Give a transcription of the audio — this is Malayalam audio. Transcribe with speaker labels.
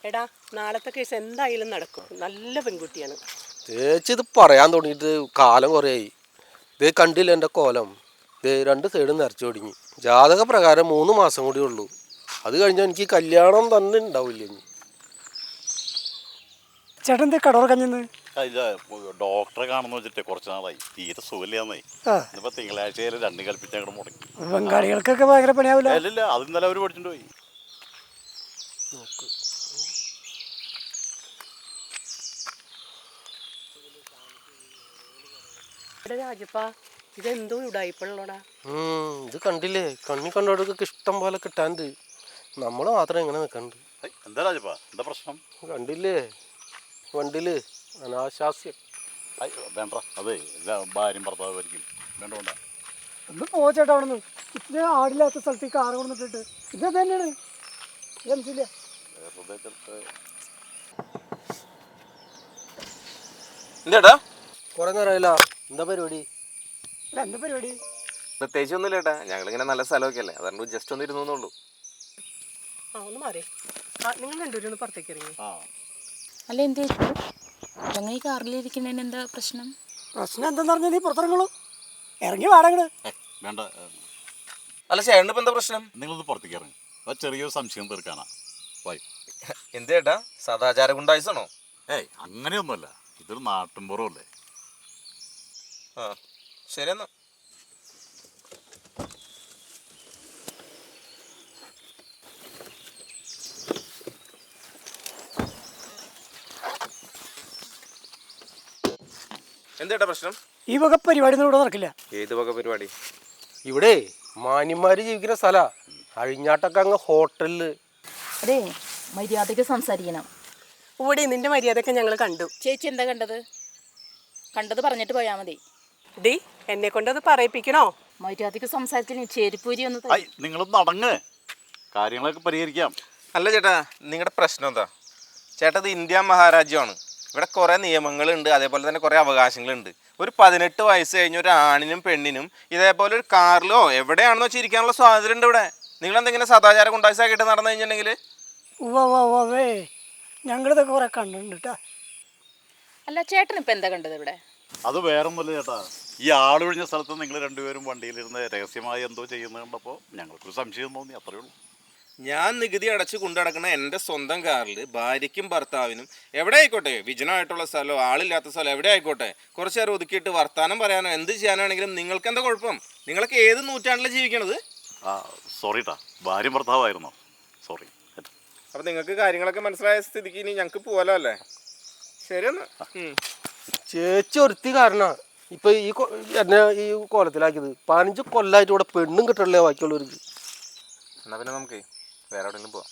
Speaker 1: എടാ നാളത്തെ കേസ് എന്തായാലും നടക്കും. നല്ല പെൺകുട്ടിയാണ്.
Speaker 2: ചേച്ചി ഇത് പറയാൻ തുടങ്ങിയിട്ട് കാലം കുറേയായി. ഇതേ കണ്ടില്ല എൻ്റെ കോലം. ഇതേ 2 സൈഡും നിറച്ചു തുടങ്ങി. ജാതക പ്രകാരം 3 മാസം കൂടി ഉള്ളൂ. അത് കഴിഞ്ഞാൽ എനിക്ക് കല്യാണം തന്നെ ഉണ്ടാവില്ല. ഇനി
Speaker 3: ചേട്ടൻ എന്തേ കടവർ കഞ്ഞെന്ന്
Speaker 4: ഡോക്ടറെ കാണുന്ന വെച്ചിട്ട് കുറച്ച് നാളായി തീരെ സുഖമില്ലാന്നേ. ഇന്നിപ്പോ തിങ്കളാഴ്ച 2 കൽപ്പിച്ച് അങ്ങോട്ട് മുടങ്ങി.
Speaker 3: ബംഗാളികൾക്കൊക്കെ ഭയങ്കര പണിയാവില്ല.
Speaker 4: അല്ലല്ല, അത് ഇന്നലെ അവര് പഠിച്ചിട്ട് പോയി.
Speaker 2: നോക്ക്
Speaker 1: രാജപ്പാ, ഇതെന്തോ ഉടായിപ്പുള്ളോടാ.
Speaker 2: ഇത് കണ്ടില്ലേ, കണ്ണി കണ്ടോടൊക്കെ ഇഷ്ടം പോലെ കിട്ടാണ്ട്. നമ്മൾ മാത്രം എങ്ങനെ നിൽക്കണ്ട്.
Speaker 4: എന്താ രാജപ്പാ, എന്താ പ്രശ്നം?
Speaker 2: കണ്ടില്ലേ വണ്ടില് അനാശാസ്യം.
Speaker 4: വേണ്ട, അതെ ഭാര്യയും ഭർത്താവായിരിക്കും. വേണ്ട വേണ്ട,
Speaker 3: ഒന്ന് പോ ചേട്ടാ അവിടെ നിന്ന്. ഇത്ര ആടില്ലാത്ത സ്ഥലത്ത് കാറ് കൊണ്ടിട്ടിട്ട് ഇത് തന്നെയാണ്.
Speaker 5: എന്താ
Speaker 2: കുറെ നേരമായില്ല. എന്താ പരിപാടി?
Speaker 3: എന്താ പരിപാടി?
Speaker 5: പ്രത്യേകിച്ച് ഒന്നുമില്ല ഏട്ടാ, ഞങ്ങളിങ്ങനെ നല്ല സ്ഥലമൊക്കെ അല്ലേ, അതുകൊണ്ട് ജസ്റ്റ് ഒന്ന് ഇരുന്നുള്ളൂ.
Speaker 1: ഒന്ന് മാറി. നിങ്ങൾ രണ്ടുപേരും ഒന്ന് പുറത്തേക്ക് ഇറങ്ങി.
Speaker 6: അല്ല എന്ത് ഞങ്ങൾ ഈ കാറിലിരിക്കുന്നതിന് എന്താ പ്രശ്നം?
Speaker 3: പ്രശ്നം എന്താന്ന് പറഞ്ഞാൽ നീ പുറത്തിറങ്ങുള്ളൂ. ഇറങ്ങി വാടകള്.
Speaker 4: വേണ്ട.
Speaker 5: അല്ല ചേട്ടന് ഇപ്പൊ എന്താ പ്രശ്നം?
Speaker 4: നിങ്ങളൊന്ന് പുറത്തേക്ക് ഇറങ്ങി, അത് ചെറിയൊരു സംശയം തീർക്കാനാ. വായി.
Speaker 5: എന്ത് ചേട്ടാ, സദാചാര ഗുണ്ടായിസാണോ?
Speaker 4: അങ്ങനെയൊന്നുമല്ല, ഇതൊരു നാട്ടിൻപുറമല്ലേ.
Speaker 5: ശരി എന്നാ. എന്തേട്ടാ പ്രശ്നം?
Speaker 3: ഈ വക പരിപാടി ഒന്നും ഇവിടെ നടക്കില്ല.
Speaker 5: ഏത് വക പരിപാടി?
Speaker 2: ഇവിടെ മാന്യന്മാര് ജീവിക്കുന്ന സ്ഥലാ. അഴിഞ്ഞാട്ടൊക്കെ അങ്ങ് ഹോട്ടലില്.
Speaker 6: അതെ, മര്യാദയ്ക്ക് സംസാരിക്കണം.
Speaker 1: ഇവിടെ നിന്റെ മര്യാദയൊക്കെ ഞങ്ങൾ കണ്ടു.
Speaker 6: ചേച്ചി എന്താ കണ്ടത്? കണ്ടത് പറഞ്ഞിട്ട് പോയാൽ മതി.
Speaker 1: ഡി, എന്നെ കൊണ്ടത് പറയിപ്പിക്കണോ?
Speaker 6: മര്യാദയ്ക്ക് സംസാരിച്ചില്ല ചേരിപ്പൂരി ഒന്ന്
Speaker 4: നിങ്ങളൊന്ന് അടങ്ങ്, കാര്യങ്ങളൊക്കെ പരിഹരിക്കാം.
Speaker 5: അല്ല ചേട്ടാ, നിങ്ങളുടെ പ്രശ്നം എന്താ? ചേട്ടാ, ഇത് ഇന്ത്യ മഹാരാജ്യമാണ്. ഇവിടെ കുറേ നിയമങ്ങളുണ്ട്, അതേപോലെ തന്നെ കുറേ അവകാശങ്ങളുണ്ട്. ഒരു 18 വയസ്സ് കഴിഞ്ഞ ഒരു ആണിനും പെണ്ണിനും ഇതേപോലെ ഒരു കാറിലോ എവിടെയാണെന്നോ ചിരിക്കാനുള്ള സ്വാതന്ത്ര്യം ഉണ്ട് ഇവിടെ. നിങ്ങളെന്തെങ്കിലും സദാചാരം കൊണ്ടായിസാക്കിയിട്ട് നടന്നു കഴിഞ്ഞിട്ടുണ്ടെങ്കിൽ
Speaker 3: ഞങ്ങളിതൊക്കെ കുറെ കണ്ടിട്ടുണ്ട് കേട്ടാ.
Speaker 6: അല്ല ചേട്ടൻ ഇപ്പൊ എന്താ കണ്ടത് ഇവിടെ?
Speaker 4: അത് വേറൊന്നുമല്ല ചേട്ടാ, ഈ ആളൊഴിഞ്ഞ സ്ഥലത്ത് നിങ്ങൾ രണ്ടുപേരും വണ്ടിയിലിരുന്ന് രഹസ്യമായി എന്തോ ചെയ്യുന്നത് കണ്ടപ്പോൾ ഞങ്ങൾക്കൊരു സംശയം തോന്നി, അത്രേ ഉള്ളൂ.
Speaker 5: ഞാൻ നികുതി അടച്ച് കൊണ്ടുനടക്കുന്ന എൻ്റെ സ്വന്തം കാറിൽ ഭാര്യയ്ക്കും ഭർത്താവിനും എവിടെ ആയിക്കോട്ടെ, വിജനമായിട്ടുള്ള സ്ഥലമോ ആളില്ലാത്ത സ്ഥലം എവിടെ ആയിക്കോട്ടെ, കുറച്ച് നേരം ഒതുക്കിയിട്ട് വർത്താനം പറയാനോ എന്ത് ചെയ്യാനാണെങ്കിലും നിങ്ങൾക്ക് എന്താ കുഴപ്പം? നിങ്ങളൊക്കെ ഏത് നൂറ്റാണ്ടിലാണ് ജീവിക്കണത്?
Speaker 4: സോറി ട്ടാ, ഭാര്യ ഭർത്താവായിരുന്നോ? സോറി.
Speaker 5: അപ്പം നിങ്ങൾക്ക് കാര്യങ്ങളൊക്കെ മനസ്സിലായ സ്ഥിതിക്ക് ഇനി ഞങ്ങൾക്ക് പോകാലോ അല്ലേ? ശരിയെന്നാ.
Speaker 2: ചേച്ചി ഒരുത്തി കാരണ ഇപ്പൊ എന്നെ ഈ കോലത്തിലാക്കിയത്. 15 കൊല്ലായിട്ട് ഇവിടെ പെണ്ണും കിട്ടണല്ലേ ബാക്കിയുള്ളവർക്ക്.
Speaker 5: എന്നാ പിന്നെ നമുക്ക് വേറെ എവിടെയെങ്കിലും പോവാം.